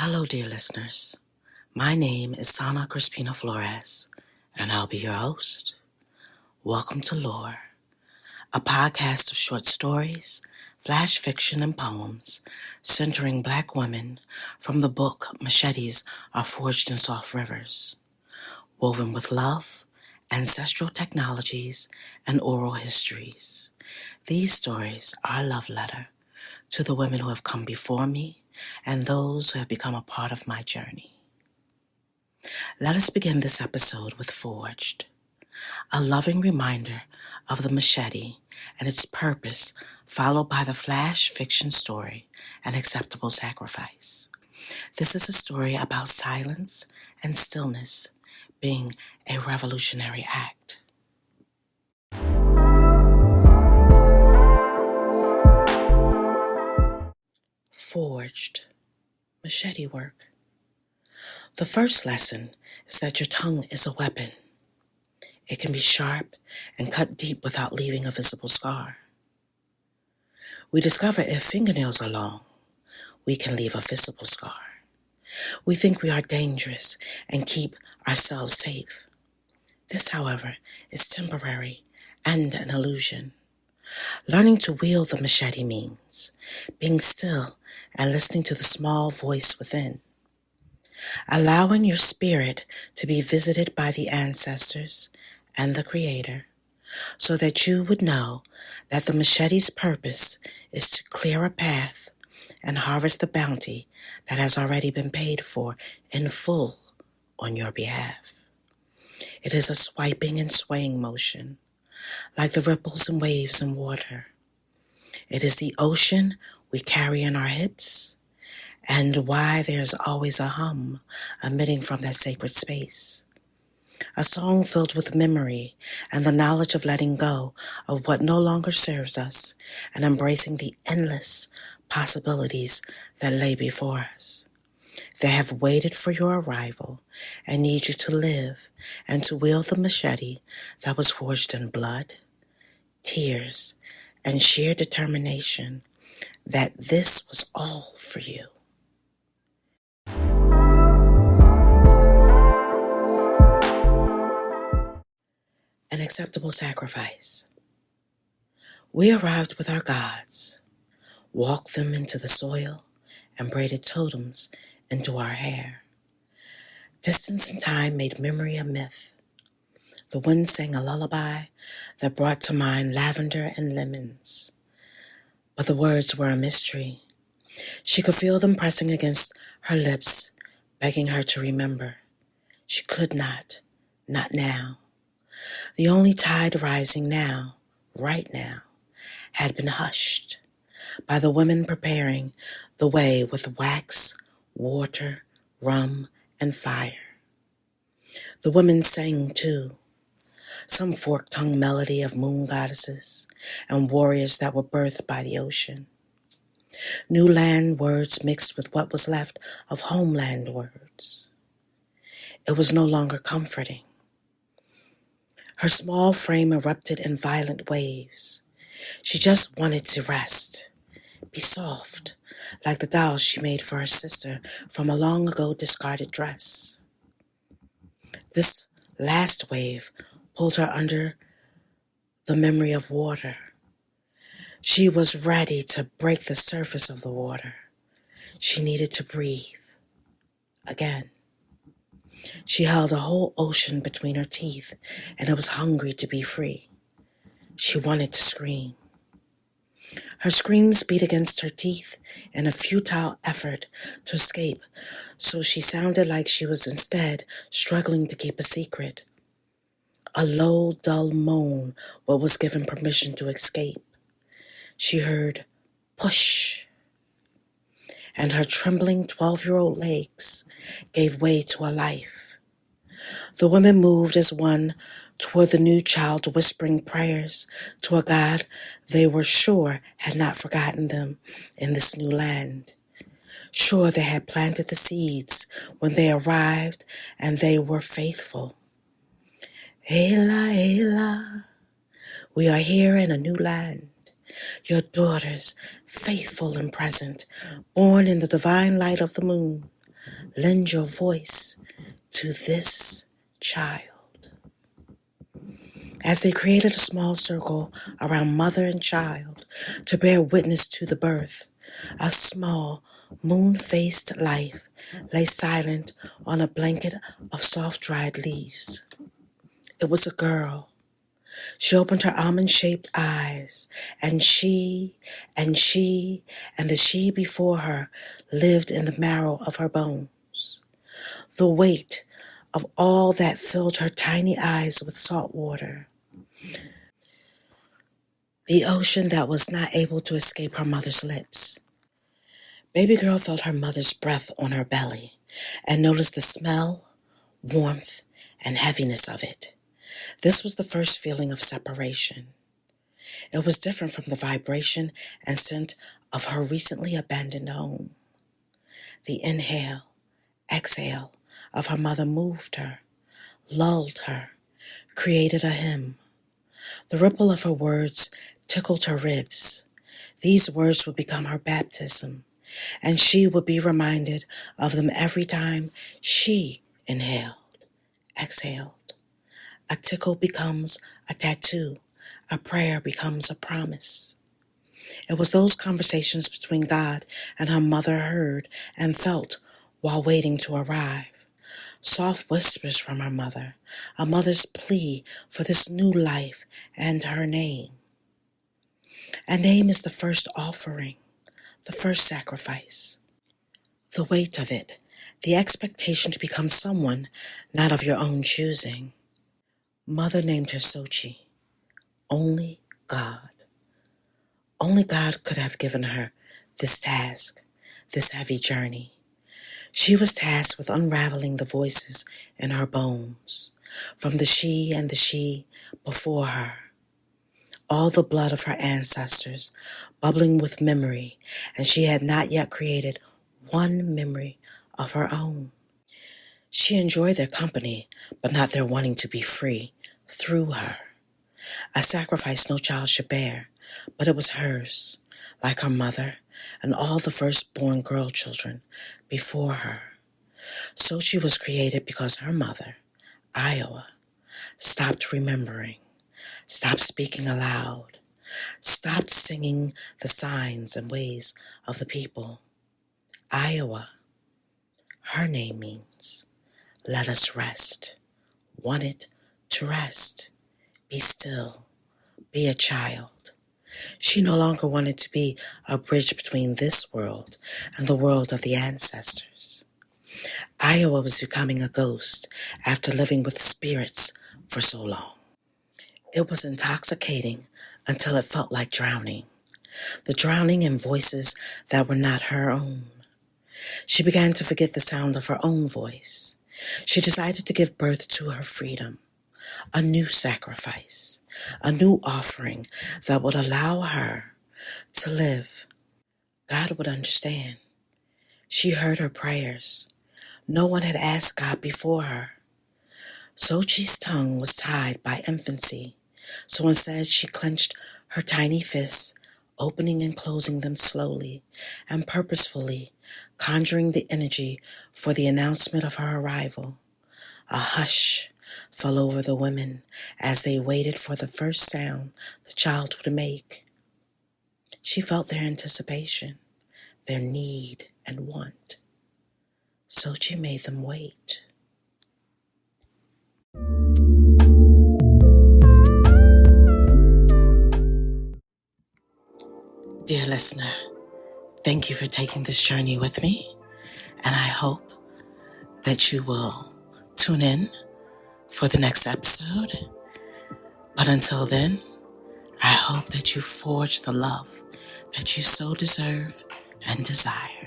Hello, dear listeners. My name is Sana Crispina Flores, and I'll be your host. Welcome to Lore, a podcast of short stories, flash fiction, and poems centering Black women from the book Machetes Are Forged in Soft Rivers, woven with love, ancestral technologies, and oral histories. These stories are a love letter to the women who have come before me and those who have become a part of my journey. Let us begin this episode with Forged, a loving reminder of the machete and its purpose, followed by the flash fiction story, An Acceptable Sacrifice. This is a story about silence and stillness being a revolutionary act. Forged, machete work. The first lesson is that your tongue is a weapon. It can be sharp and cut deep without leaving a visible scar. We discover if fingernails are long, we can leave a visible scar. We think we are dangerous and keep ourselves safe. This, however, is temporary and an illusion. Learning to wield the machete means being still and listening to the small voice within. Allowing your spirit to be visited by the ancestors and the Creator, so that you would know that the machete's purpose is to clear a path and harvest the bounty that has already been paid for in full on your behalf. It is a swiping and swaying motion, like the ripples and waves in water. It is the ocean we carry in our hips, and why there's always a hum emitting from that sacred space. A song filled with memory and the knowledge of letting go of what no longer serves us and embracing the endless possibilities that lay before us. They have waited for your arrival and need you to live and to wield the machete that was forged in blood, tears, and sheer determination that this was all for you. An acceptable sacrifice. We arrived with our gods, walked them into the soil, and braided totems into our hair. Distance and time made memory a myth. The wind sang a lullaby that brought to mind lavender and lemons. But the words were a mystery. She could feel them pressing against her lips, begging her to remember. She could not now. The only tide rising now, right now, had been hushed by the women preparing the way with wax, water, rum, and fire. The women sang too, some fork-tongued melody of moon goddesses and warriors that were birthed by the ocean. New land words mixed with what was left of homeland words. It was no longer comforting. Her small frame erupted in violent waves. She just wanted to rest, be soft, like the doll she made for her sister from a long ago discarded dress. This last wave pulled her under the memory of water. She was ready to break the surface of the water. She needed to breathe again. She held a whole ocean between her teeth, and it was hungry to be free. She wanted to scream. Her screams beat against her teeth in a futile effort to escape, so she sounded like she was instead struggling to keep a secret. A low, dull moan, but was given permission to escape. She heard, push, and her trembling 12-year-old legs gave way to a life. The women moved as one toward the new child, whispering prayers to a God they were sure had not forgotten them in this new land. Sure, they had planted the seeds when they arrived, and they were faithful. Ela, Ela, we are here in a new land. Your daughters, faithful and present, born in the divine light of the moon. lend your voice to this child. As they created a small circle around mother and child to bear witness to the birth, a small, moon-faced life lay silent on a blanket of soft-dried leaves. It was a girl. She opened her almond-shaped eyes, and she, and the she before her lived in the marrow of her bones. The weight of all that filled her tiny eyes with salt water. The ocean that was not able to escape her mother's lips. Baby girl felt her mother's breath on her belly and noticed the smell, warmth, and heaviness of it. This was the first feeling of separation. It was different from the vibration and scent of her recently abandoned home. The inhale, exhale of her mother moved her, lulled her, created a hymn. The ripple of her words tickled her ribs. These words would become her baptism, and she would be reminded of them every time she inhaled, exhaled. A tickle becomes a tattoo. A prayer becomes a promise. It was those conversations between God and her mother heard and felt while waiting to arrive. Soft whispers from her mother, a mother's plea for this new life and her name. A name is the first offering, the first sacrifice. The weight of it, the expectation to become someone not of your own choosing. Mother named her Sochi. Only God. Only God could have given her this task, this heavy journey. She was tasked with unraveling the voices in her bones, from the she and the she before her. All the blood of her ancestors bubbling with memory, and she had not yet created one memory of her own. She enjoyed their company, but not their wanting to be free through her. A sacrifice no child should bear, but it was hers, like her mother and all the firstborn girl children before her. So she was created because her mother, Iowa, stopped remembering, stopped speaking aloud, stopped singing the signs and ways of the people. Iowa, her name means, let us rest, wanted to rest, be still, be a child. She no longer wanted to be a bridge between this world and the world of the ancestors. Iowa was becoming a ghost after living with spirits for so long. It was intoxicating until it felt like drowning. The drowning in voices that were not her own. She began to forget the sound of her own voice. She decided to give birth to her freedom, a new sacrifice, a new offering that would allow her to live. God would understand. She heard her prayers. No one had asked God before her. Sochi's tongue was tied by infancy, so instead she clenched her tiny fists, opening and closing them slowly and purposefully, conjuring the energy for the announcement of her arrival. A hush fell over the women as they waited for the first sound the child would make. She felt their anticipation, their need and want. Sochi made them wait. Dear listener, thank you for taking this journey with me, and I hope that you will tune in for the next episode. But until then, I hope that you forge the love that you so deserve and desire.